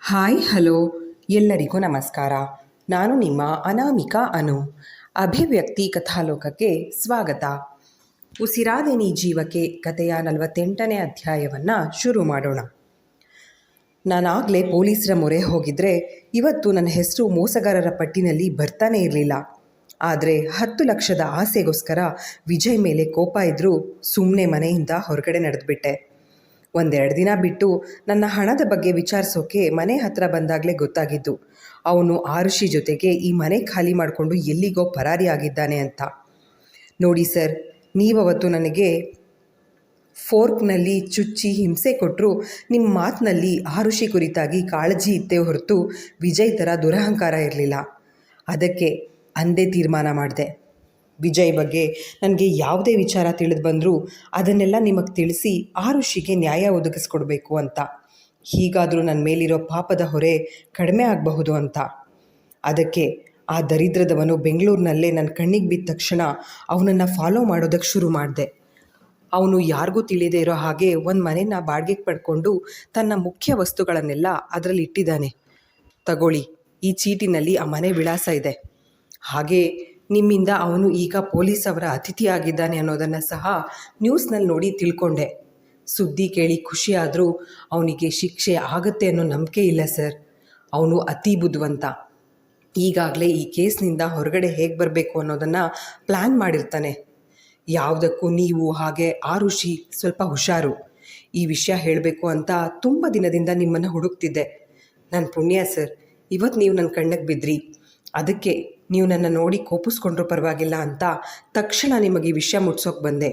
Hi hello ಎಲ್ಲರಿಗೂ ನಮಸ್ಕಾರ. ನಾನು ನಿಮ್ಮ ಅನಾಮಿಕಾ ಅನು. ಅಭಿವ್ಯಕ್ತಿ ಕಥಾಲೋಕಕ್ಕೆ ಸ್ವಾಗತ. ಉಸಿರಾದೆನಿ ಜೀವಕ್ಕೆ ಕಥೆಯ 48ನೇ ಅಧ್ಯಾಯವನ್ನು ಶುರು ಮಾಡೋಣ. ನಾನಾಗಲೇ ಪೊಲೀಸರ ಮೊರೆ ಹೋಗಿದ್ರೆ ಇವತ್ತು ನನ್ನ ಹೆಸರು ಮೋಸಗಾರರ ಪಟ್ಟಿನಲ್ಲಿ ಬರ್ತಾನೆ ಇರಲಿಲ್ಲ. ಆದರೆ 10 ಲಕ್ಷದ ಆಸೆಗೋಸ್ಕರ ವಿಜಯ್ ಮೇಲೆ ಕೋಪ ಇದ್ದರೂ ಸುಮ್ಮನೆ ಮನೆಯಿಂದ ಹೊರಗಡೆ ನಡೆದುಬಿಟ್ಟೆ. ಒಂದೆರಡು ದಿನ ಬಿಟ್ಟು ನನ್ನ ಹಣದ ಬಗ್ಗೆ ವಿಚಾರಿಸೋಕೆ ಮನೆ ಹತ್ರ ಬಂದಾಗಲೇ ಗೊತ್ತಾಗಿದ್ದು ಅವನು ಆರುಷಿ ಜೊತೆಗೆ ಈ ಮನೆ ಖಾಲಿ ಮಾಡಿಕೊಂಡು ಎಲ್ಲಿಗೋ ಪರಾರಿ ಆಗಿದ್ದಾನೆ ಅಂತ. ನೋಡಿ ಸರ್, ನೀವವತ್ತು ನನಗೆ ಫೋರ್ಕ್ನಲ್ಲಿ ಚುಚ್ಚಿ ಹಿಂಸೆ ಕೊಟ್ಟರು ನಿಮ್ಮ ಮಾತಿನಲ್ಲಿ ಆರುಷಿ ಕುರಿತಾಗಿ ಕಾಳಜಿ ಇತ್ತೇ ಹೊರತು ವಿಜಯ್ ಥರ ದುರಹಂಕಾರ ಇರಲಿಲ್ಲ. ಅದಕ್ಕೆ ಅಂದೇ ತೀರ್ಮಾನ ಮಾಡಿದೆ. ವಿಜಯ್ ಬಗ್ಗೆ ನನಗೆ ಯಾವುದೇ ವಿಚಾರ ತಿಳಿದು ಬಂದರೂ ಅದನ್ನೆಲ್ಲ ನಿಮಗೆ ತಿಳಿಸಿ ಆರುಷಿಗೆ ನ್ಯಾಯ ಒದಗಿಸ್ಕೊಡ್ಬೇಕು ಅಂತ. ಹೀಗಾದರೂ ನನ್ನ ಮೇಲಿರೋ ಪಾಪದ ಹೊರೆ ಕಡಿಮೆ ಆಗಬಹುದು ಅಂತ. ಅದಕ್ಕೆ ಆ ದರಿದ್ರದವನು ಬೆಂಗಳೂರಿನಲ್ಲೇ ನನ್ನ ಕಣ್ಣಿಗೆ ಬಿದ್ದ ತಕ್ಷಣ ಅವನನ್ನು ಫಾಲೋ ಮಾಡೋದಕ್ಕೆ ಶುರು ಮಾಡಿದೆ. ಅವನು ಯಾರಿಗೂ ತಿಳಿದೇ ಇರೋ ಹಾಗೆ ಒಂದು ಮನೆಯನ್ನು ಬಾಡಿಗೆಗೆ ಪಡ್ಕೊಂಡು ತನ್ನ ಮುಖ್ಯ ವಸ್ತುಗಳನ್ನೆಲ್ಲ ಅದರಲ್ಲಿ ಇಟ್ಟಿದ್ದಾನೆ. ತಗೊಳ್ಳಿ, ಈ ಚೀಟಿನಲ್ಲಿ ಆ ಮನೆ ವಿಳಾಸ ಇದೆ. ಹಾಗೆ ನಿಮ್ಮಿಂದ ಅವನು ಈಗ ಪೊಲೀಸ್ ಅವರ ಅತಿಥಿಯಾಗಿದ್ದಾನೆ ಅನ್ನೋದನ್ನು ಸಹ ನ್ಯೂಸ್ನಲ್ಲಿ ನೋಡಿ ತಿಳ್ಕೊಂಡೆ. ಸುದ್ದಿ ಕೇಳಿ ಖುಷಿಯಾದರೂ ಅವನಿಗೆ ಶಿಕ್ಷೆ ಆಗುತ್ತೆ ಅನ್ನೋ ನಂಬಿಕೆ ಇಲ್ಲ ಸರ್. ಅವನು ಅತಿ ಬುದ್ಧಿವಂತ. ಈಗಾಗಲೇ ಈ ಕೇಸ್ನಿಂದ ಹೊರಗಡೆ ಹೇಗೆ ಬರಬೇಕು ಅನ್ನೋದನ್ನು ಪ್ಲ್ಯಾನ್ ಮಾಡಿರ್ತಾನೆ. ಯಾವುದಕ್ಕೂ ನೀವು ಹಾಗೆ ಆರುಷಿ ಸ್ವಲ್ಪ ಹುಷಾರು. ಈ ವಿಷಯ ಹೇಳಬೇಕು ಅಂತ ತುಂಬ ದಿನದಿಂದ ನಿಮ್ಮನ್ನು ಹುಡುಕ್ತಿದ್ದೆ. ನನ್ನ ಪುಣ್ಯ ಸರ್, ಇವತ್ತು ನೀವು ನನ್ನ ಕಣ್ಣಿಗೆ ಬಿದ್ದಿರಿ. ಅದಕ್ಕೆ ನೀವು ನನ್ನ ನೋಡಿ ಕೋಪಿಸ್ಕೊಂಡ್ರೂ ಪರವಾಗಿಲ್ಲ ಅಂತ ತಕ್ಷಣ ನಿಮಗೆ ಈ ವಿಷಯ ಮುಟ್ಸೋಕೆ ಬಂದೆ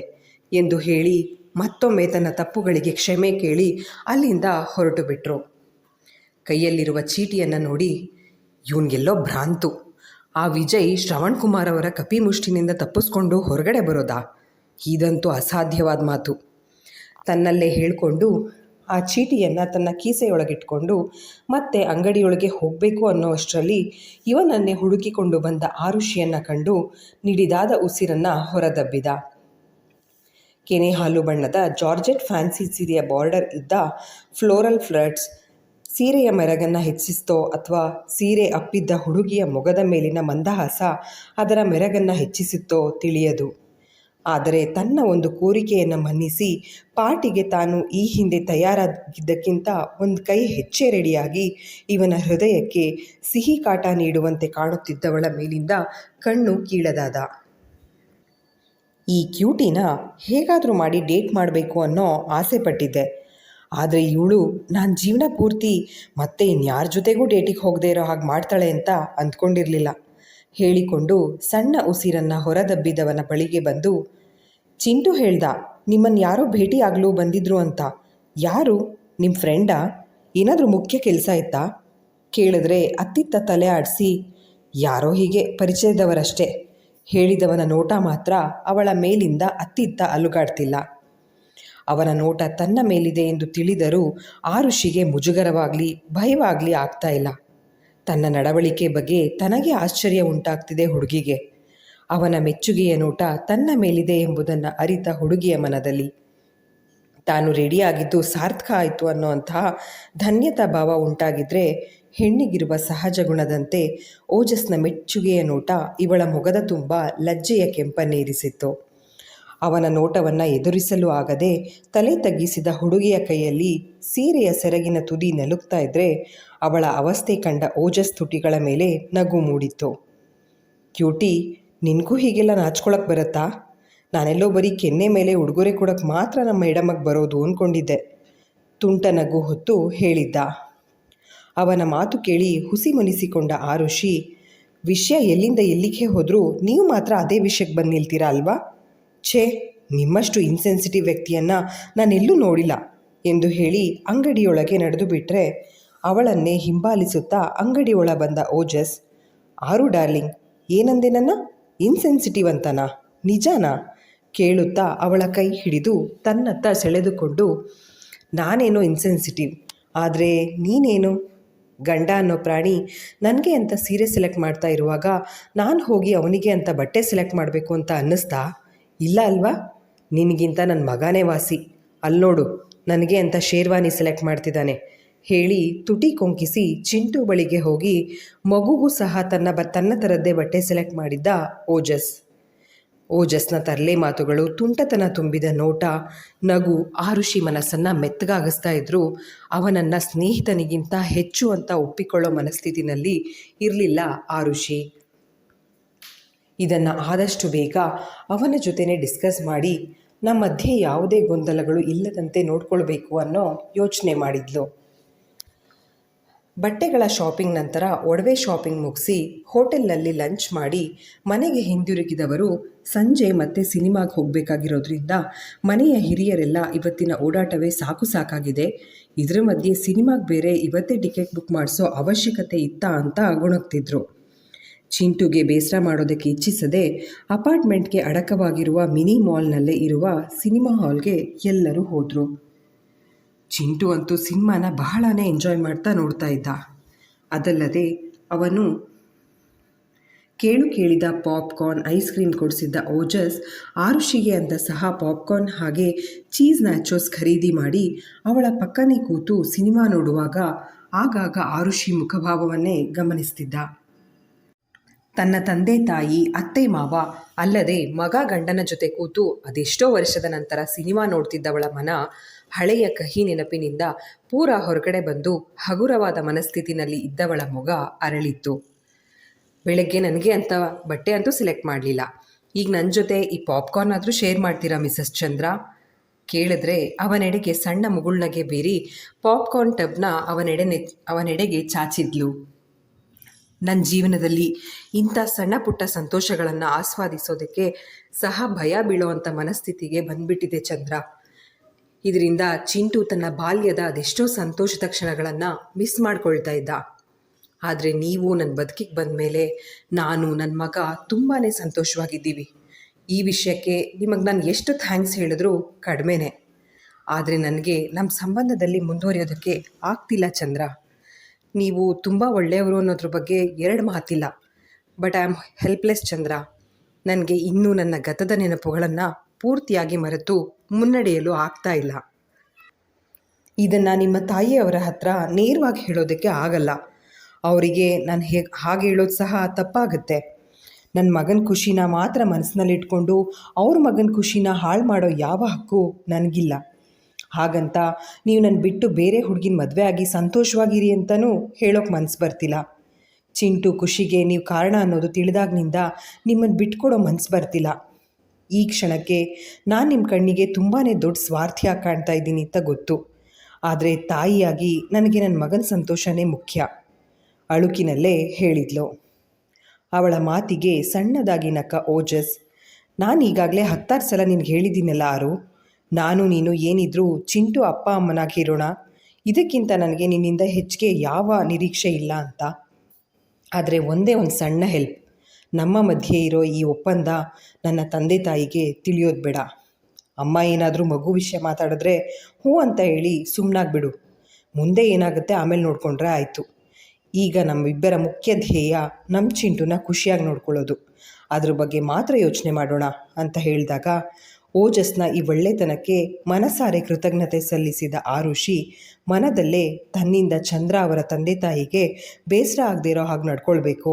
ಎಂದು ಹೇಳಿ ಮತ್ತೊಮ್ಮೆ ತನ್ನ ತಪ್ಪುಗಳಿಗೆ ಕ್ಷಮೆ ಕೇಳಿ ಅಲ್ಲಿಂದ ಹೊರಟು ಬಿಟ್ಟರು. ಕೈಯಲ್ಲಿರುವ ಚೀಟಿಯನ್ನು ನೋಡಿ ಇವನಿಗೆಲ್ಲೋ ಭ್ರಾಂತು. ಆ ವಿಜಯ್ ಶ್ರವಣ್ ಕುಮಾರ್ ಅವರ ಕಪಿಮುಷ್ಟಿನಿಂದ ತಪ್ಪಿಸ್ಕೊಂಡು ಹೊರಗಡೆ ಬರೋದಾ? ಇದಂತೂ ಅಸಾಧ್ಯವಾದ ಮಾತು. ತನ್ನಲ್ಲೇ ಹೇಳಿಕೊಂಡು ಆ ಚೀಟಿಯನ್ನು ತನ್ನ ಕೀಸೆಯೊಳಗಿಟ್ಕೊಂಡು ಮತ್ತೆ ಅಂಗಡಿಯೊಳಗೆ ಹೋಗಬೇಕು ಅನ್ನೋ ಅಷ್ಟರಲ್ಲಿ ಇವನನ್ನೇ ಹುಡುಕಿಕೊಂಡು ಬಂದ ಆರುಷಿಯನ್ನು ಕಂಡು ನಿಡಿದಾದ ಉಸಿರನ್ನು ಹೊರದಬ್ಬಿದ. ಕೆನೆ ಹಾಲು ಬಣ್ಣದ ಜಾರ್ಜೆಟ್ ಫ್ಯಾನ್ಸಿ ಸೀರೆಯ ಬಾರ್ಡರ್ ಇದ್ದ ಫ್ಲೋರಲ್ ಫ್ಲರ್ಟ್ಸ್ ಸೀರೆಯ ಮೆರಗನ್ನು ಹೆಚ್ಚಿಸ್ತೋ ಅಥವಾ ಸೀರೆ ಅಪ್ಪಿದ್ದ ಹುಡುಗಿಯ ಮೊಗದ ಮೇಲಿನ ಮಂದಹಾಸ ಅದರ ಮೆರಗನ್ನು ಹೆಚ್ಚಿಸುತ್ತೋ ತಿಳಿಯದು. ಆದರೆ ತನ್ನ ಒಂದು ಕೋರಿಕೆಯನ್ನು ಮನ್ನಿಸಿ ಪಾರ್ಟಿಗೆ ತಾನು ಈ ಹಿಂದೆ ತಯಾರಾಗಿದ್ದಕ್ಕಿಂತ ಒಂದು ಕೈ ಹೆಚ್ಚೇ ರೆಡಿಯಾಗಿ ಇವನ ಹೃದಯಕ್ಕೆ ಸಿಹಿ ಕಾಟ ನೀಡುವಂತೆ ಕಾಣುತ್ತಿದ್ದವಳ ಮೇಲಿಂದ ಕಣ್ಣು ಕೀಳದಾದ. ಈ ಕ್ಯೂಟಿನ ಹೇಗಾದರೂ ಮಾಡಿ ಡೇಟ್ ಮಾಡಬೇಕು ಅನ್ನೋ ಆಸೆ ಪಟ್ಟಿದ್ದೆ. ಆದರೆ ಇವಳು ನಾನು ಜೀವನ ಪೂರ್ತಿ ಮತ್ತೆ ಇನ್ಯಾರ ಜೊತೆಗೂ ಡೇಟಿಗೆ ಹೋಗದೇ ಇರೋ ಹಾಗೆ ಮಾಡ್ತಾಳೆ ಅಂತ ಅಂದ್ಕೊಂಡಿರಲಿಲ್ಲ. ಹೇಳಿಕೊಂಡು ಸಣ್ಣ ಉಸಿರನ್ನು ಹೊರದಬ್ಬಿದವನ ಬಳಿಗೆ ಬಂದು, ಚಿಂಟು ಹೇಳ್ದ ನಿಮ್ಮನ್ನು ಯಾರೋ ಭೇಟಿ ಆಗಲು ಬಂದಿದ್ರು ಅಂತ. ಯಾರು? ನಿಮ್ಮ ಫ್ರೆಂಡಾ? ಏನಾದರೂ ಮುಖ್ಯ ಕೆಲಸ ಇತ್ತಾ? ಕೇಳಿದ್ರೆ ಅತ್ತಿತ್ತ ತಲೆ ಆಡಿಸಿ, ಯಾರೋ ಹೀಗೆ ಪರಿಚಯದವರಷ್ಟೇ. ಹೇಳಿದವನ ನೋಟ ಮಾತ್ರ ಅವಳ ಮೇಲಿಂದ ಅತ್ತಿತ್ತ ಅಲುಗಾಡ್ತಿಲ್ಲ. ಅವನ ನೋಟ ತನ್ನ ಮೇಲಿದೆ ಎಂದು ತಿಳಿದರೂ ಆರುಷಿಗೆ ಮುಜುಗರವಾಗಲಿ ಭಯವಾಗಲಿ ಆಗ್ತಾ ಇಲ್ಲ. ತನ್ನ ನಡವಳಿಕೆ ಬಗ್ಗೆ ತನಗೆ ಆಶ್ಚರ್ಯ ಉಂಟಾಗ್ತಿದೆ ಹುಡುಗಿಗೆ. ಅವನ ಮೆಚ್ಚುಗೆಯ ನೋಟ ತನ್ನ ಮೇಲಿದೆ ಎಂಬುದನ್ನು ಅರಿತ ಹುಡುಗಿಯ ಮನದಲ್ಲಿ ತಾನು ರೆಡಿಯಾಗಿದ್ದು ಸಾರ್ಥಕ ಆಯಿತು ಅನ್ನೋಂತಹ ಧನ್ಯತಾ ಭಾವ ಉಂಟಾಗಿದ್ದರೆ ಹೆಣ್ಣಿಗಿರುವ ಸಹಜ ಗುಣದಂತೆ ಓಜಸ್ನ ಮೆಚ್ಚುಗೆಯ ನೋಟ ಇವಳ ಮೊಗದ ತುಂಬ ಲಜ್ಜೆಯ ಕೆಂಪನ್ನೇರಿಸಿತ್ತು. ಅವನ ನೋಟವನ್ನು ಎದುರಿಸಲು ಆಗದೆ ತಲೆ ತಗ್ಗಿಸಿದ ಹುಡುಗಿಯ ಕೈಯಲ್ಲಿ ಸೀರೆಯ ಸೆರಗಿನ ತುದಿ ನಲುಗ್ತಾ ಇದ್ದರೆ ಅವಳ ಅವಸ್ಥೆ ಕಂಡ ಓಜಸ್ ತುಟಿಗಳ ಮೇಲೆ ನಗು ಮೂಡಿತ್ತು. ಕ್ಯೂಟಿ, ನಿನಗೂ ಹೀಗೆಲ್ಲ ನಾಚ್ಕೊಳಕ್ಕೆ ಬರುತ್ತಾ? ನಾನೆಲ್ಲೋ ಬರೀ ಕೆನ್ನೆ ಮೇಲೆ ಉಡುಗೊರೆ ಕೊಡೋಕ್ಕೆ ಮಾತ್ರ ನಮ್ಮ ಮೇಡಮಗೆ ಬರೋದು ಅಂದ್ಕೊಂಡಿದ್ದೆ. ತುಂಟ ನಗು ಹೊತ್ತು ಹೇಳಿದ್ದ. ಅವನ ಮಾತು ಕೇಳಿ ಹುಸಿ ಮುನಿಸಿಕೊಂಡ ಆರುಷಿ, ವಿಷಯ ಎಲ್ಲಿಂದ ಎಲ್ಲಿಗೆ ಹೋದರೂ ನೀವು ಮಾತ್ರ ಅದೇ ವಿಷಯಕ್ಕೆ ಬಂದು ನಿಲ್ತೀರಾ ಅಲ್ವಾ? ಛೇ, ನಿಮ್ಮಷ್ಟು ಇನ್ಸೆನ್ಸಿಟಿವ್ ವ್ಯಕ್ತಿಯನ್ನು ನಾನೆಲ್ಲೂ ನೋಡಿಲ್ಲ ಎಂದು ಹೇಳಿ ಅಂಗಡಿಯೊಳಗೆ ನಡೆದು ಬಿಟ್ಟರೆ ಅವಳನ್ನೇ ಹಿಂಬಾಲಿಸುತ್ತಾ ಅಂಗಡಿಯೊಳ ಬಂದ ಓಜಸ್, ಆರು ಡಾರ್ಲಿಂಗ್, ಏನಂದೆ ನನ್ನ ಇನ್ಸೆನ್ಸಿಟಿವ್ ಅಂತನಾ? ನಿಜಾನಾ? ಕೇಳುತ್ತಾ ಅವಳ ಕೈ ಹಿಡಿದು ತನ್ನತ್ತ ಸೆಳೆದುಕೊಂಡು, ನಾನೇನೋ ಇನ್ಸೆನ್ಸಿಟಿವ್, ಆದರೆ ನೀನೇನು? ಗಂಡ ಅನ್ನೋ ಪ್ರಾಣಿ ನನಗೆ ಅಂತ ಸೀರೆ ಸೆಲೆಕ್ಟ್ ಮಾಡ್ತಾ ಇರುವಾಗ ನಾನು ಹೋಗಿ ಅವನಿಗೆ ಅಂತ ಬಟ್ಟೆ ಸೆಲೆಕ್ಟ್ ಮಾಡಬೇಕು ಅಂತ ಅನ್ನಿಸ್ತಾ? ಇಲ್ಲ ಅಲ್ವಾ? ನಿನಗಿಂತ ನನ್ನ ಮಗನೇ ವಾಸಿ. ಅಲ್ಲಿ ನೋಡು, ನನಗೆ ಅಂತ ಶೇರ್ವಾನಿ ಸೆಲೆಕ್ಟ್ ಮಾಡ್ತಿದ್ದಾನೆ. ಹೇಳಿ ತುಟಿ ಕೊಂಕಿಸಿ ಚಿಂಟು ಬಳಿಗೆ ಹೋಗಿ ಮಗುಗೂ ಸಹ ತನ್ನ ಥರದ್ದೇ ಬಟ್ಟೆ ಸೆಲೆಕ್ಟ್ ಮಾಡಿದ್ದ ಓಜಸ್. ಓಜಸ್ನ ತರಲೆ ಮಾತುಗಳು, ತುಂಟತನ ತುಂಬಿದ ನೋಟ, ನಗು ಆರುಷಿ ಮನಸ್ಸನ್ನು ಮೆತ್ತಗಾಗಿಸ್ತಾ ಇದ್ರೂ ಅವನನ್ನು ಸ್ನೇಹಿತನಿಗಿಂತ ಹೆಚ್ಚು ಅಂತ ಒಪ್ಪಿಕೊಳ್ಳೋ ಮನಸ್ಥಿತಿನಲ್ಲಿ ಇರಲಿಲ್ಲ ಆರುಷಿ. ಇದನ್ನು ಆದಷ್ಟು ಬೇಗ ಅವನ ಜೊತೆನೇ ಡಿಸ್ಕಸ್ ಮಾಡಿ ನಮ್ಮ ಮಧ್ಯೆ ಯಾವುದೇ ಗೊಂದಲಗಳು ಇಲ್ಲದಂತೆ ನೋಡ್ಕೊಳ್ಬೇಕು ಅನ್ನೋ ಯೋಚನೆ ಮಾಡಿದ್ಲು. ಬಟ್ಟೆಗಳ ಶಾಪಿಂಗ್ ನಂತರ ಒಡವೆ ಶಾಪಿಂಗ್ ಮುಗಿಸಿ ಹೋಟೆಲ್ನಲ್ಲಿ ಲಂಚ್ ಮಾಡಿ ಮನೆಗೆ ಹಿಂದಿರುಗಿದವರು ಸಂಜೆ ಮತ್ತೆ ಸಿನಿಮಾಗೆ ಹೋಗಬೇಕಾಗಿರೋದ್ರಿಂದ ಮನೆಯ ಹಿರಿಯರೆಲ್ಲ ಇವತ್ತಿನ ಓಡಾಟವೇ ಸಾಕಾಗಿದೆ, ಇದರ ಮಧ್ಯೆ ಸಿನಿಮಾಗೆ ಬೇರೆ ಇವತ್ತೇ ಟಿಕೆಟ್ ಬುಕ್ ಮಾಡಿಸೋ ಅವಶ್ಯಕತೆ ಇತ್ತಾ ಅಂತ ಗೊಣಗ್ತಿದ್ರು. ಚಿಂಟುಗೆ ಬೇಸರ ಮಾಡೋದಕ್ಕೆ ಇಚ್ಛಿಸದೆ ಅಪಾರ್ಟ್ಮೆಂಟ್ಗೆ ಅಡಕವಾಗಿರುವ ಮಿನಿ ಮಾಲ್ನಲ್ಲೇ ಇರುವ ಸಿನಿಮಾ ಹಾಲ್ಗೆ ಎಲ್ಲರೂ ಹೋದರು. ಚಿಂಟು ಅಂತೂ ಸಿನಿಮಾನ ಬಹಳನೇ ಎಂಜಾಯ್ ಮಾಡ್ತಾ ನೋಡ್ತಾ ಇದ್ದ. ಅದಲ್ಲದೆ ಅವನು ಕೇಳಿದ ಪಾಪ್ಕಾರ್ನ್, ಐಸ್ ಕ್ರೀಮ್ ಕೊಡಿಸಿದ್ದ ಓಜಸ್ ಆರುಷಿಗೆ ಅಂತ ಸಹ ಪಾಪ್ಕಾರ್ನ್ ಹಾಗೆ ಚೀಸ್ ನ್ಯಾಚೋಸ್ ಖರೀದಿ ಮಾಡಿ ಅವಳ ಪಕ್ಕನೇ ಕೂತು ಸಿನಿಮಾ ನೋಡುವಾಗ ಆಗಾಗ ಆರುಷಿ ಮುಖಭಾವವನ್ನೇ ಗಮನಿಸ್ತಿದ್ದ. ತನ್ನ ತಂದೆ ತಾಯಿ, ಅತ್ತೆ ಮಾವ ಅಲ್ಲದೆ ಮಗ ಗಂಡನ ಜೊತೆ ಕೂತು ಅದೆಷ್ಟೋ ವರ್ಷದ ನಂತರ ಸಿನಿಮಾ ನೋಡ್ತಿದ್ದವಳ ಮನ ಹಳೆಯ ಕಹಿ ನೆನಪಿನಿಂದ ಪೂರ ಹೊರಗಡೆ ಬಂದು ಹಗುರವಾದ ಮನಸ್ಥಿತಿನಲ್ಲಿ ಇದ್ದವಳ ಮೊಗ ಅರಳಿತ್ತು. ಬೆಳಗ್ಗೆ ನನಗೆ ಅಂತ ಬಟ್ಟೆ ಅಂತೂ ಸೆಲೆಕ್ಟ್ ಮಾಡಲಿಲ್ಲ, ಈಗ ನನ್ನ ಜೊತೆ ಈ ಪಾಪ್ಕಾರ್ನ್ ಆದರೂ ಶೇರ್ ಮಾಡ್ತೀರಾ ಮಿಸಸ್ ಚಂದ್ರ? ಕೇಳಿದ್ರೆ ಅವನೆಡೆಗೆ ಸಣ್ಣ ಮುಗುಳ್ನಗೆ ಬೀರಿ ಪಾಪ್ಕಾರ್ನ್ ಟಬ್ನ ಅವನೆಡೆಗೆ ಚಾಚಿದ್ಲು. ನನ್ನ ಜೀವನದಲ್ಲಿ ಇಂಥ ಸಣ್ಣ ಪುಟ್ಟ ಸಂತೋಷಗಳನ್ನು ಆಸ್ವಾದಿಸೋದಕ್ಕೆ ಸಹ ಭಯ ಬೀಳೋವಂಥ ಮನಸ್ಥಿತಿಗೆ ಬಂದ್ಬಿಟ್ಟಿದೆ ಚಂದ್ರ. ಇದರಿಂದ ಚಿಂಟು ತನ್ನ ಬಾಲ್ಯದ ಅದೆಷ್ಟೋ ಸಂತೋಷದ ಕ್ಷಣಗಳನ್ನು ಮಿಸ್ ಮಾಡ್ಕೊಳ್ತಾ ಇದ್ದ. ಆದರೆ ನೀವು ನನ್ನ ಬದುಕಿಗೆ ಬಂದ ಮೇಲೆ ನಾನು, ನನ್ನ ಮಗ ತುಂಬಾ ಸಂತೋಷವಾಗಿದ್ದೀವಿ. ಈ ವಿಷಯಕ್ಕೆ ನಿಮಗೆ ನಾನು ಎಷ್ಟು ಥ್ಯಾಂಕ್ಸ್ ಹೇಳಿದ್ರೂ ಕಡಿಮೆನೇ. ಆದರೆ ನನಗೆ ನಮ್ಮ ಸಂಬಂಧದಲ್ಲಿ ಮುಂದುವರಿಯೋದಕ್ಕೆ ಆಗ್ತಿಲ್ಲ ಚಂದ್ರ. ನೀವು ತುಂಬ ಒಳ್ಳೆಯವರು ಅನ್ನೋದ್ರ ಬಗ್ಗೆ ಎರಡು ಮಾತಿಲ್ಲ, ಬಟ್ ಐ ಆಮ್ ಹೆಲ್ಪ್ಲೆಸ್ ಚಂದ್ರ. ನನಗೆ ಇನ್ನೂ ನನ್ನ ಗತದ ನೆನಪುಗಳನ್ನು ಪೂರ್ತಿಯಾಗಿ ಮರೆತು ಮುನ್ನಡೆಯಲು ಆಗ್ತಾ ಇಲ್ಲ. ಇದನ್ನು ನಿಮ್ಮ ತಾಯಿಯವರ ಹತ್ರ ನೇರವಾಗಿ ಹೇಳೋದಕ್ಕೆ ಆಗಲ್ಲ. ಅವರಿಗೆ ನಾನು ಹಾಗೆ ಹೇಳೋದು ಸಹ ತಪ್ಪಾಗುತ್ತೆ. ನನ್ನ ಮಗನ ಖುಷಿನ ಮಾತ್ರ ಮನಸ್ಸಿನಲ್ಲಿಟ್ಕೊಂಡು ಅವ್ರ ಮಗನ ಖುಷಿನ ಹಾಳು ಮಾಡೋ ಯಾವ ಹಕ್ಕು ನನಗಿಲ್ಲ. ಹಾಗಂತ ನೀವು ನನ್ನ ಬಿಟ್ಟು ಬೇರೆ ಹುಡುಗಿನ ಮದುವೆ ಆಗಿ ಸಂತೋಷವಾಗಿರಿ ಅಂತಲೂ ಹೇಳೋಕೆ ಮನಸ್ಸು ಬರ್ತಿಲ್ಲ. ಚಿಂಟು ಖುಷಿಗೆ ನೀವು ಕಾರಣ ಅನ್ನೋದು ತಿಳಿದಾಗಿನಿಂದ ನಿಮ್ಮನ್ನು ಬಿಟ್ಕೊಡೋ ಮನಸ್ಸು ಬರ್ತಿಲ್ಲ. ಈ ಕ್ಷಣಕ್ಕೆ ನಾನು ನಿಮ್ಮ ಕಣ್ಣಿಗೆ ತುಂಬಾ ದೊಡ್ಡ ಸ್ವಾರ್ಥಿಯಾಗಿ ಕಾಣ್ತಾ ಇದ್ದೀನಿ ಅಂತ ಗೊತ್ತು. ಆದರೆ ತಾಯಿಯಾಗಿ ನನಗೆ ನನ್ನ ಮಗನ ಸಂತೋಷನೇ ಮುಖ್ಯ, ಅಳುಕಿನಲ್ಲೇ ಹೇಳಿದ್ಲು. ಅವಳ ಮಾತಿಗೆ ಸಣ್ಣದಾಗಿ ನಕ್ಕ ಓಜಸ್. ನಾನು ಈಗಾಗಲೇ 10 ಸಲ ನಿನಗೆ ಹೇಳಿದ್ದೀನಲ್ಲ ಆರು, ನಾನು ನೀನು ಏನಿದ್ರೂ ಚಿಂಟು ಅಪ್ಪ ಅಮ್ಮನಾಗಿರೋಣ. ಇದಕ್ಕಿಂತ ನನಗೆ ನಿನ್ನಿಂದ ಹೆಚ್ಚಿಗೆ ಯಾವ ನಿರೀಕ್ಷೆ ಇಲ್ಲ ಅಂತ. ಆದರೆ ಒಂದೇ ಒಂದು ಸಣ್ಣ ಹೆಲ್ಪ್, ನಮ್ಮ ಮಧ್ಯೆ ಇರೋ ಈ ಒಪ್ಪಂದ ನನ್ನ ತಂದೆ ತಾಯಿಗೆ ತಿಳಿಯೋದು ಬೇಡ. ಅಮ್ಮ ಏನಾದರೂ ಮಗು ವಿಷಯ ಮಾತಾಡಿದ್ರೆ ಹ್ಞೂ ಅಂತ ಹೇಳಿ ಸುಮ್ಮನಾಗ್ಬಿಡು. ಮುಂದೆ ಏನಾಗುತ್ತೆ ಆಮೇಲೆ ನೋಡಿಕೊಂಡ್ರೆ ಆಯಿತು. ಈಗ ನಮ್ಮಿಬ್ಬರ ಮುಖ್ಯ ಧ್ಯೇಯ ನಮ್ಮ ಚಿಂಟುನ ಖುಷಿಯಾಗಿ ನೋಡ್ಕೊಳ್ಳೋದು, ಅದ್ರ ಬಗ್ಗೆ ಮಾತ್ರ ಯೋಚನೆ ಮಾಡೋಣ ಅಂತ ಹೇಳಿದಾಗ ಓಜಸ್ನ ಈ ಒಳ್ಳೆತನಕ್ಕೆ ಮನಸಾರೆ ಕೃತಜ್ಞತೆ ಸಲ್ಲಿಸಿದ ಆರುಷಿ ಮನದಲ್ಲೇ ತನ್ನಿಂದ ಚಂದ್ರ ಅವರ ತಂದೆ ತಾಯಿಗೆ ಬೇಸರ ಆಗದೇ ಇರೋ ಹಾಗೆ ನಡ್ಕೊಳ್ಬೇಕು,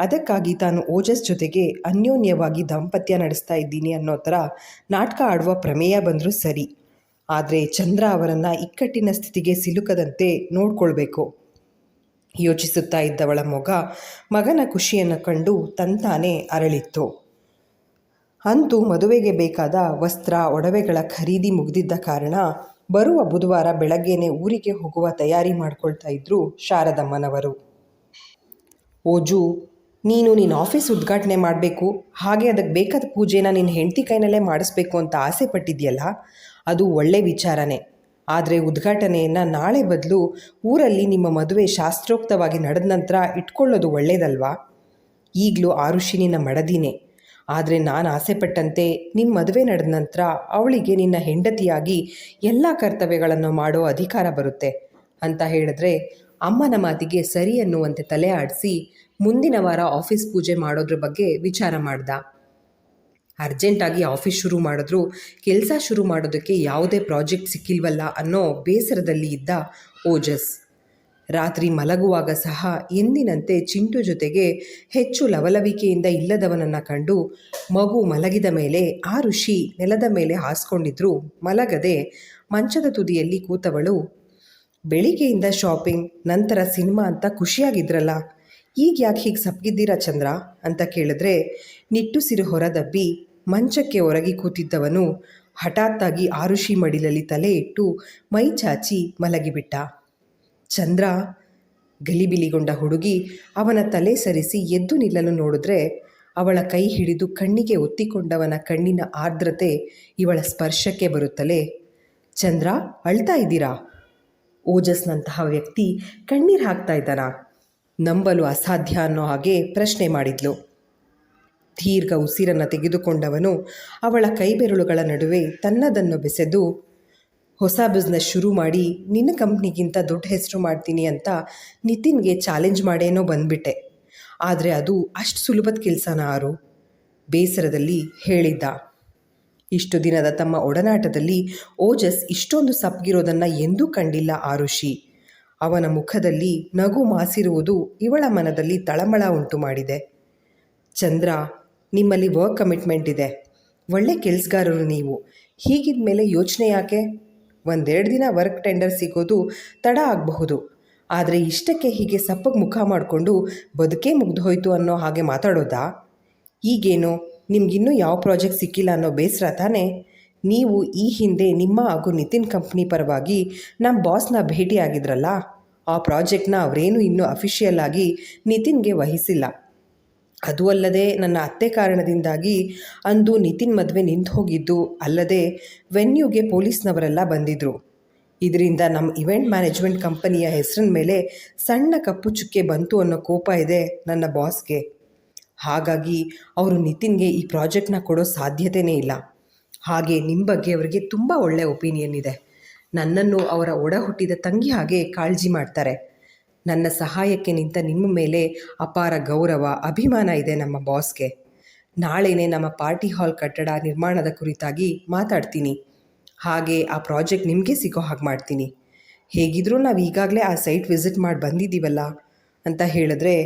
ಅದಕ್ಕಾಗಿ ತಾನು ಓಜಸ್ ಜೊತೆಗೆ ಅನ್ಯೋನ್ಯವಾಗಿ ದಾಂಪತ್ಯ ನಡೆಸ್ತಾ ಇದ್ದೀನಿ ಅನ್ನೋ ಥರ ನಾಟಕ ಆಡುವ ಪ್ರಮೇಯ ಬಂದರೂ ಸರಿ, ಆದರೆ ಚಂದ್ರ ಅವರನ್ನು ಇಕ್ಕಟ್ಟಿನ ಸ್ಥಿತಿಗೆ ಸಿಲುಕದಂತೆ ನೋಡ್ಕೊಳ್ಬೇಕು. ಯೋಚಿಸುತ್ತಾ ಇದ್ದವಳ ಮೊಗ ಮಗನ ಖುಷಿಯನ್ನು ಕಂಡು ತಂತಾನೇ ಅರಳಿತ್ತು. ಅಂತೂ ಮದುವೆಗೆ ಬೇಕಾದ ವಸ್ತ್ರ ಒಡವೆಗಳ ಖರೀದಿ ಮುಗಿದಿದ್ದ ಕಾರಣ ಬರುವ ಬುಧವಾರ ಬೆಳಗ್ಗೆನೇ ಊರಿಗೆ ಹೋಗುವ ತಯಾರಿ ಮಾಡ್ಕೊಳ್ತಾ ಇದ್ರು ಶಾರದಮ್ಮನವರು. ಓಜು, ನೀನು ಆಫೀಸ್ ಉದ್ಘಾಟನೆ ಮಾಡಬೇಕು, ಹಾಗೆ ಅದಕ್ಕೆ ಬೇಕಾದ ಪೂಜೆನ ನಿನ್ನ ಹೆಂಡತಿ ಕೈನಲ್ಲೇ ಮಾಡಿಸ್ಬೇಕು ಅಂತ ಆಸೆ ಪಟ್ಟಿದೆಯಲ್ಲ, ಅದು ಒಳ್ಳೆ ವಿಚಾರನೇ. ಆದರೆ ಉದ್ಘಾಟನೆಯನ್ನು ನಾಳೆ ಬದಲು ಊರಲ್ಲಿ ನಿಮ್ಮ ಮದುವೆ ಶಾಸ್ತ್ರೋಕ್ತವಾಗಿ ನಡೆದ ನಂತರ ಇಟ್ಕೊಳ್ಳೋದು ಒಳ್ಳೆಯದಲ್ವಾ? ಈಗಲೂ ಆರುಷಿ ನಿನ್ನ ಮಡದಿನೇ, ಆದರೆ ನಾನು ಆಸೆಪಟ್ಟಂತೆ ನಿಮ್ಮ ಮದುವೆ ನಡೆದ ನಂತರ ಅವಳಿಗೆ ನಿನ್ನ ಹೆಂಡತಿಯಾಗಿ ಎಲ್ಲ ಕರ್ತವ್ಯಗಳನ್ನು ಮಾಡೋ ಅಧಿಕಾರ ಬರುತ್ತೆ ಅಂತ ಹೇಳಿದ್ರೆ ಅಮ್ಮನ ಮಾತಿಗೆ ಸರಿ ಅನ್ನುವಂತೆ ತಲೆ ಆಡಿಸಿ ಮುಂದಿನ ವಾರ ಆಫೀಸ್ ಪೂಜೆ ಮಾಡೋದ್ರ ಬಗ್ಗೆ ವಿಚಾರ ಮಾಡ್ದ. ಅರ್ಜೆಂಟಾಗಿ ಆಫೀಸ್ ಶುರು ಮಾಡಿದ್ರು ಕೆಲಸ ಶುರು ಮಾಡೋದಕ್ಕೆ ಯಾವುದೇ ಪ್ರಾಜೆಕ್ಟ್ ಸಿಕ್ಕಿಲ್ವಲ್ಲ ಅನ್ನೋ ಬೇಸರದಲ್ಲಿ ಇದ್ದ ಓಜಸ್. ರಾತ್ರಿ ಮಲಗುವಾಗ ಸಹ ಎಂದಿನಂತೆ ಚಿಂಟು ಜೊತೆಗೆ ಹೆಚ್ಚು ಲವಲವಿಕೆಯಿಂದ ಇಲ್ಲದವನನ್ನು ಕಂಡು ಮಗು ಮಲಗಿದ ಮೇಲೆ ಆ ಋಷಿ ನೆಲದ ಮೇಲೆ ಹಾಸ್ಕೊಂಡಿದ್ರು ಮಲಗದೆ ಮಂಚದ ತುದಿಯಲ್ಲಿ ಕೂತವಳು, ಬೆಳಿಗ್ಗೆಯಿಂದ ಶಾಪಿಂಗ್, ನಂತರ ಸಿನಿಮಾ ಅಂತ ಖುಷಿಯಾಗಿದ್ರಲ್ಲ, ಈಗ ಯಾಕೆ ಹೀಗೆ ಸಪ್ಪಗಿದ್ದೀರಾ ಚಂದ್ರ ಅಂತ ಕೇಳಿದ್ರೆ, ನಿಟ್ಟುಸಿರು ಹೊರದಬ್ಬಿ ಮಂಚಕ್ಕೆ ಒರಗಿ ಕೂತಿದ್ದವನು ಹಠಾತ್ತಾಗಿ ಆರುಷಿ ಮಡಿಲಲ್ಲಿ ತಲೆ ಇಟ್ಟು ಮೈ ಚಾಚಿ ಮಲಗಿಬಿಟ್ಟ. ಚಂದ್ರ ಗಲಿಬಿಲಿಗೊಂಡ ಹುಡುಗಿ ಅವನ ತಲೆ ಸರಿಸಿ ಎದ್ದು ನಿಲ್ಲಲು ನೋಡಿದ್ರೆ, ಅವಳ ಕೈ ಹಿಡಿದು ಕಣ್ಣಿಗೆ ಒತ್ತಿಕೊಂಡವನ ಕಣ್ಣಿನ ಆರ್ದ್ರತೆ ಇವಳ ಸ್ಪರ್ಶಕ್ಕೆ ಬರುತ್ತಲೇ, ಚಂದ್ರ ಅಳ್ತಾ ಇದ್ದೀರಾ? ಓಜಸ್ನಂತಹ ವ್ಯಕ್ತಿ ಕಣ್ಣೀರು ಹಾಕ್ತಾ ಇದ್ದಾನಾ? ನಂಬಲು ಅಸಾಧ್ಯ ಅನ್ನೋ ಹಾಗೆ ಪ್ರಶ್ನೆ ಮಾಡಿದ್ಲು. ದೀರ್ಘ ಉಸಿರನ್ನು ತೆಗೆದುಕೊಂಡವನು ಅವಳ ಕೈಬೆರಳುಗಳ ನಡುವೆ ತನ್ನದನ್ನು ಬೆಸೆದು, ಹೊಸ ಬಿಸ್ನೆಸ್ ಶುರು ಮಾಡಿ ನಿನ್ನ ಕಂಪ್ನಿಗಿಂತ ದೊಡ್ಡ ಹೆಸರು ಮಾಡ್ತೀನಿ ಅಂತ ನಿತಿನ್ಗೆ ಚಾಲೆಂಜ್ ಮಾಡೇನೋ ಬಂದ್ಬಿಟ್ಟೆ, ಆದರೆ ಅದು ಅಷ್ಟು ಸುಲಭದ ಕೆಲಸನ ಆರು? ಬೇಸರದಲ್ಲಿ ಹೇಳಿದ್ದ. ಇಷ್ಟು ದಿನದ ತಮ್ಮ ಒಡನಾಟದಲ್ಲಿ ಓಜಸ್ ಇಷ್ಟೊಂದು ಸಪ್ಪಗಿರೋದನ್ನು ಎಂದೂ ಕಂಡಿಲ್ಲ ಆರುಷಿ. ಅವನ ಮುಖದಲ್ಲಿ ನಗು ಮಾಸಿರುವುದು ಇವಳ ಮನದಲ್ಲಿ ತಳಮಳ ಉಂಟು ಮಾಡಿದೆ. ಚಂದ್ರ, ನಿಮ್ಮಲ್ಲಿ ವರ್ಕ್ ಕಮಿಟ್ಮೆಂಟ್ ಇದೆ, ಒಳ್ಳೆ ಕೆಲಸಗಾರರು ನೀವು, ಹೀಗಿದ ಮೇಲೆ ಯೋಚನೆ ಯಾಕೆ? 1-2 ದಿನ ವರ್ಕ್ ಟೆಂಡರ್ ಸಿಗೋದು ತಡ ಆಗಬಹುದು, ಆದರೆ ಇಷ್ಟಕ್ಕೆ ಹೀಗೆ ಸಪ್ಪಗೆ ಮುಖ ಮಾಡಿಕೊಂಡು ಬದುಕೇ ಮುಗ್ದೋಯ್ತು ಅನ್ನೋ ಹಾಗೆ ಮಾತಾಡೋದಾ? ಈಗೇನು ನಿಮಗಿನ್ನೂ ಯಾವ ಪ್ರಾಜೆಕ್ಟ್ ಸಿಕ್ಕಿಲ್ಲ ಅನ್ನೋ ಬೇಸರ ತಾನೇ? ನೀವು ಈ ಹಿಂದೆ ನಿಮ್ಮ ಹಾಗೂ ನಿತಿನ್ ಕಂಪ್ನಿ ಪರವಾಗಿ ನಮ್ಮ ಬಾಸ್ನ ಭೇಟಿಯಾಗಿದ್ರಲ್ಲ, ಆ ಪ್ರಾಜೆಕ್ಟ್ನ ಅವರೇನು ಇನ್ನೂ ಅಫಿಷಿಯಲ್ ಆಗಿ ನಿತಿನ್ಗೆ ವಹಿಸಿಲ್ಲ. ಅದು ಅಲ್ಲದೆ ನನ್ನ ಅತ್ತೆ ಕಾರಣದಿಂದಾಗಿ ಅಂದು ನಿತಿನ್ ಮದುವೆ ನಿಂತು ಹೋಗಿದ್ದು ಅಲ್ಲದೆ ವೆನ್ಯೂಗೆ ಪೊಲೀಸ್ನವರೆಲ್ಲ ಬಂದಿದ್ದರು. ಇದರಿಂದ ನಮ್ಮ ಇವೆಂಟ್ ಮ್ಯಾನೇಜ್ಮೆಂಟ್ ಕಂಪನಿಯ ಹೆಸರಿನ ಮೇಲೆ ಸಣ್ಣ ಕಪ್ಪು ಚುಕ್ಕೆ ಬಂತು ಅನ್ನೋ ಕೋಪ ಇದೆ ನನ್ನ ಬಾಸ್ಗೆ. ಹಾಗಾಗಿ ಅವರು ನಿತಿನ್ಗೆ ಈ ಪ್ರಾಜೆಕ್ಟ್ನ ಕೊಡೋ ಸಾಧ್ಯತೆಯೇ ಇಲ್ಲ. ಹಾಗೆ ನಿಮ್ಮ ಬಗ್ಗೆ ಅವರಿಗೆ ತುಂಬ ಒಳ್ಳೆಯ ಒಪಿನಿಯನ್ ಇದೆ. ನನ್ನನ್ನು ಅವರ ಒಡ ಹುಟ್ಟಿದ ತಂಗಿ ಹಾಗೆ ಕಾಳಜಿ ಮಾಡ್ತಾರೆ. ನನ್ನ ಸಹಾಯಕ್ಕೆ ನಿಂತ ನಿಮ್ಮ ಮೇಲೆ ಅಪಾರ ಗೌರವ, ಅಭಿಮಾನ ಇದೆ ನಮ್ಮ ಬಾಸ್ಗೆ. ನಾಳೆನೇ ನಮ್ಮ ಪಾರ್ಟಿ ಹಾಲ್ ಕಟ್ಟಡ ನಿರ್ಮಾಣದ ಕುರಿತಾಗಿ ಮಾತಾಡ್ತೀನಿ. ಹಾಗೆ ಆ ಪ್ರಾಜೆಕ್ಟ್ ನಿಮಗೆ ಸಿಗೋ ಹಾಗೆ ಮಾಡ್ತೀನಿ. ಹೇಗಿದ್ರೂ ನಾವು ಈಗಾಗಲೇ ಆ ಸೈಟ್ ವಿಸಿಟ್ ಮಾಡಿ ಬಂದಿದ್ದೀವಲ್ಲ ಅಂತ ಹೇಳಿದ್ರೆ,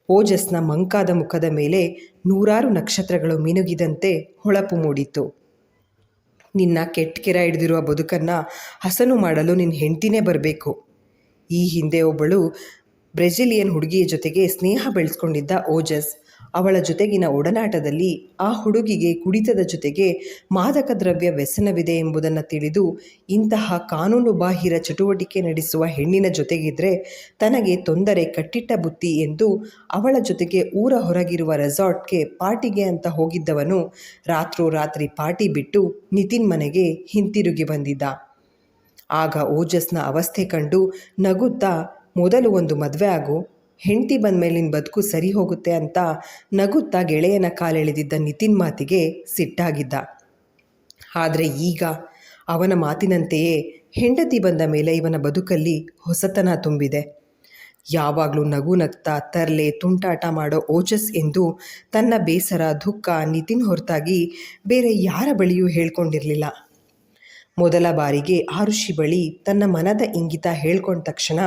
ಓಜಸ್ನ ಮಂಕಾದ ಮುಖದ ಮೇಲೆ 100 ನಕ್ಷತ್ರಗಳು ಮಿನುಗಿದಂತೆ ಹೊಳಪು ಮೂಡಿತ್ತು. ನಿನ್ನ ಕೆಟ್ಟ ಕೆರ ಹಿಡಿದಿರುವ ಬದುಕನ್ನು ಹಸನು ಮಾಡಲು ನಿನ್ನ ಹೆಂಡತಿನೇ ಬರಬೇಕು. ಈ ಹಿಂದೆ ಒಬ್ಬಳು ಬ್ರೆಜಿಲಿಯನ್ ಹುಡುಗಿಯ ಜೊತೆಗೆ ಸ್ನೇಹ ಬೆಳೆಸ್ಕೊಂಡಿದ್ದ ಓಜಸ್. ಅವಳ ಜೊತೆಗಿನ ಒಡನಾಟದಲ್ಲಿ ಆ ಹುಡುಗಿಗೆ ಕುಡಿತದ ಜೊತೆಗೆ ಮಾದಕ ದ್ರವ್ಯ ವ್ಯಸನವಿದೆ ಎಂಬುದನ್ನು ತಿಳಿದು ಇಂತಹ ಕಾನೂನು ಬಾಹಿರ ಚಟುವಟಿಕೆ ನಡೆಸುವ ಹೆಣ್ಣಿನ ಜೊತೆಗಿದ್ರೆ ತನಗೆ ತೊಂದರೆ ಕಟ್ಟಿಟ್ಟ ಬುತ್ತಿ ಎಂದು ಅವಳ ಜೊತೆಗೆ ಊರ ಹೊರಗಿರುವ ರೆಸಾರ್ಟ್ಗೆ ಪಾರ್ಟಿಗೆ ಅಂತ ಹೋಗಿದ್ದವನು ರಾತ್ರೋರಾತ್ರಿ ಪಾರ್ಟಿ ಬಿಟ್ಟು ನಿತಿನ್ ಮನೆಗೆ ಹಿಂತಿರುಗಿ ಬಂದಿದ್ದ. ಆಗ ಓಜಸ್ನ ಅವಸ್ಥೆ ಕಂಡು ನಗುತ್ತಾ, ಮೊದಲು ಒಂದು ಮದುವೆ ಆಗು, ಹೆಂಡತಿ ಬಂದ ಮೇಲಿನ ಬದುಕು ಸರಿ ಹೋಗುತ್ತೆ ಅಂತ ನಗುತ್ತಾ ಗೆಳೆಯನ ಕಾಲೆಳೆದಿದ್ದ ನಿತಿನ್ ಮಾತಿಗೆ ಸಿಟ್ಟಾಗಿದ್ದ. ಆದರೆ ಈಗ ಅವನ ಮಾತಿನಂತೆಯೇ ಹೆಂಡತಿ ಬಂದ ಮೇಲೆ ಇವನ ಬದುಕಲ್ಲಿ ಹೊಸತನ ತುಂಬಿದೆ. ಯಾವಾಗಲೂ ನಗು ನಗ್ತಾ ತರ್ಲೆ ತುಂಟಾಟ ಮಾಡೋ ಓಜಸ್ ಎಂದು ತನ್ನ ಬೇಸರ ದುಃಖ ನಿತಿನ್ ಹೊರತಾಗಿ ಬೇರೆ ಯಾರ ಬಳಿಯೂ ಹೇಳ್ಕೊಂಡಿರಲಿಲ್ಲ. ಮೊದಲ ಬಾರಿಗೆ ಆರುಷಿ ಬಳಿ ತನ್ನ ಮನದ ಇಂಗಿತ ಹೇಳ್ಕೊಂಡ ತಕ್ಷಣ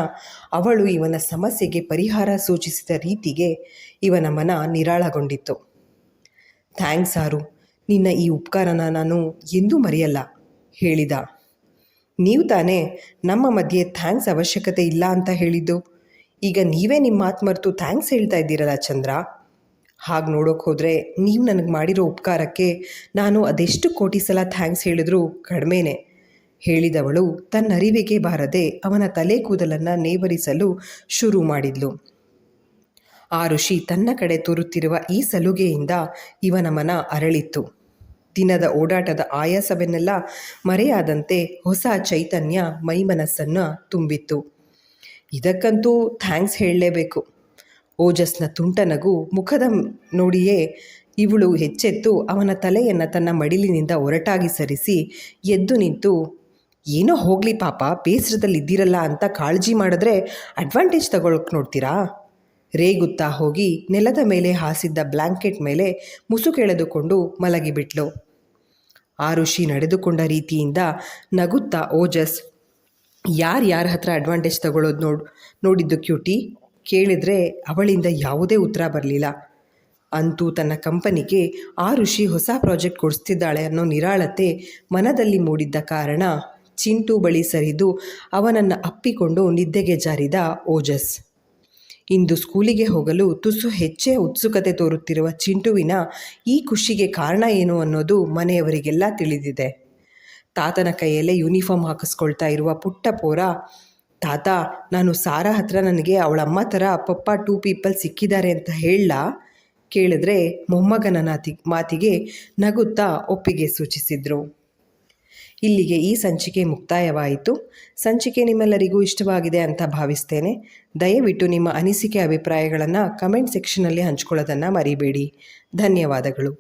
ಅವಳು ಇವನ ಸಮಸ್ಯೆಗೆ ಪರಿಹಾರ ಸೂಚಿಸಿದ ರೀತಿಗೆ ಇವನ ಮನ ನಿರಾಳಗೊಂಡಿತ್ತು. ಥ್ಯಾಂಕ್ಸ್ ಆರು, ನಿನ್ನ ಈ ಉಪಕಾರನ ನಾನು ಎಂದೂ ಮರೆಯಲ್ಲ ಹೇಳಿದ. ನೀವು ತಾನೇ ನಮ್ಮ ಮಧ್ಯೆ ಥ್ಯಾಂಕ್ಸ್ ಅವಶ್ಯಕತೆ ಇಲ್ಲ ಅಂತ ಹೇಳಿದ್ದು, ಈಗ ನೀವೇ ನಿಮ್ಮ ಮಾತು ಮರೆತು ಥ್ಯಾಂಕ್ಸ್ ಹೇಳ್ತಾ ಇದ್ದೀರಲ್ಲ ಚಂದ್ರ. ಹಾಗೆ ನೋಡೋಕೆ ಹೋದರೆ ನೀವು ನನಗೆ ಮಾಡಿರೋ ಉಪಕಾರಕ್ಕೆ ನಾನು ಅದೆಷ್ಟು ಕೋಟಿ ಸಲ ಥ್ಯಾಂಕ್ಸ್ ಹೇಳಿದ್ರೂ ಕಡಿಮೆನೇ ಹೇಳಿದವಳು ತನ್ನರಿವಿಗೆ ಬಾರದೆ ಅವನ ತಲೆ ಕೂದಲನ್ನು ನೇವರಿಸಲು ಶುರು ಮಾಡಿದ್ಲು. ಆರುಷಿ ತನ್ನ ಕಡೆ ತೋರುತ್ತಿರುವ ಈ ಸಲುಗೆಯಿಂದ ಇವನ ಮನ ಅರಳಿತ್ತು. ದಿನದ ಓಡಾಟದ ಆಯಾಸವನ್ನೆಲ್ಲ ಮರೆಯಾದಂತೆ ಹೊಸ ಚೈತನ್ಯ ಮೈಮನಸ್ಸನ್ನು ತುಂಬಿತ್ತು. ಇದಕ್ಕಂತೂ ಥ್ಯಾಂಕ್ಸ್ ಹೇಳಲೇಬೇಕು. ಓಜಸ್ನ ತುಂಟ ನಗು ಮುಖದ ನೋಡಿಯೇ ಇವಳು ಹೆಚ್ಚೆತ್ತು ಅವನ ತಲೆಯನ್ನು ತನ್ನ ಮಡಿಲಿನಿಂದ ಒರಟಾಗಿ ಸರಿಸಿ ಎದ್ದು ನಿಂತು, ಏನೋ ಹೋಗಲಿ ಪಾಪ, ಬೇಸರದಲ್ಲಿದ್ದೀರಲ್ಲ ಅಂತ ಕಾಳಜಿ ಮಾಡಿದ್ರೆ ಅಡ್ವಾಂಟೇಜ್ ತಗೊಳಕ್ಕೆ ನೋಡ್ತೀರಾ? ರೇಗುತ್ತಾ ಹೋಗಿ ನೆಲದ ಮೇಲೆ ಹಾಸಿದ್ದ ಬ್ಲ್ಯಾಂಕೆಟ್ ಮೇಲೆ ಮುಸುಕೆಳೆದುಕೊಂಡು ಮಲಗಿಬಿಟ್ಲು. ಆರುಷಿ ನಡೆದುಕೊಂಡ ರೀತಿಯಿಂದ ನಗುತ್ತಾ ಓಜಸ್, ಯಾರ ಹತ್ರ ಅಡ್ವಾಂಟೇಜ್ ತಗೊಳ್ಳೋದು ನೋಡಿದ್ದು ಕ್ಯೂಟಿ ಕೇಳಿದರೆ ಅವಳಿಂದ ಯಾವುದೇ ಉತ್ತರ ಬರಲಿಲ್ಲ. ಅಂತೂ ತನ್ನ ಕಂಪನಿಗೆ ಆ ಋಷಿ ಹೊಸ ಪ್ರಾಜೆಕ್ಟ್ ಕೊಡಿಸ್ತಿದ್ದಾಳೆ ಅನ್ನೋ ನಿರಾಳತೆ ಮನದಲ್ಲಿ ಮೂಡಿದ್ದ ಕಾರಣ ಚಿಂಟು ಬಳಿ ಸರಿದು ಅವನನ್ನು ಅಪ್ಪಿಕೊಂಡು ನಿದ್ದೆಗೆ ಜಾರಿದ ಓಜಸ್. ಇಂದು ಸ್ಕೂಲಿಗೆ ಹೋಗಲು ತುಸು ಹೆಚ್ಚೇ ಉತ್ಸುಕತೆ ತೋರುತ್ತಿರುವ ಚಿಂಟುವಿನ ಈ ಖುಷಿಗೆ ಕಾರಣ ಏನು ಅನ್ನೋದು ಮನೆಯವರಿಗೆಲ್ಲ ತಿಳಿದಿದೆ. ತಾತನ ಕೈಯಲ್ಲೇ ಯೂನಿಫಾರ್ಮ್ ಹಾಕಿಸ್ಕೊಳ್ತಾ ಇರುವ ಪುಟ್ಟ ಪೋರ, ತಾತ ನಾನು ಸಾರಾ ಹತ್ರ ನನಗೆ ಅವಳಮ್ಮ ಥರ ಪಪ್ಪ 2 ಪೀಪಲ್ ಸಿಕ್ಕಿದ್ದಾರೆ ಅಂತ ಹೇಳಲಾ ಕೇಳಿದ್ರೆ ಮೊಮ್ಮಗನ ಮಾತಿಗೆ ನಗುತ್ತಾ ಒಪ್ಪಿಗೆ ಸೂಚಿಸಿದರು. ಇಲ್ಲಿಗೆ ಈ ಸಂಚಿಕೆ ಮುಕ್ತಾಯವಾಯಿತು. ಸಂಚಿಕೆ ನಿಮ್ಮೆಲ್ಲರಿಗೂ ಇಷ್ಟವಾಗಿದೆ ಅಂತ ಭಾವಿಸ್ತೇನೆ. ದಯವಿಟ್ಟು ನಿಮ್ಮ ಅನಿಸಿಕೆ ಅಭಿಪ್ರಾಯಗಳನ್ನು ಕಮೆಂಟ್ ಸೆಕ್ಷನಲ್ಲಿ ಹಂಚ್ಕೊಳ್ಳೋದನ್ನು ಮರಿಬೇಡಿ. ಧನ್ಯವಾದಗಳು.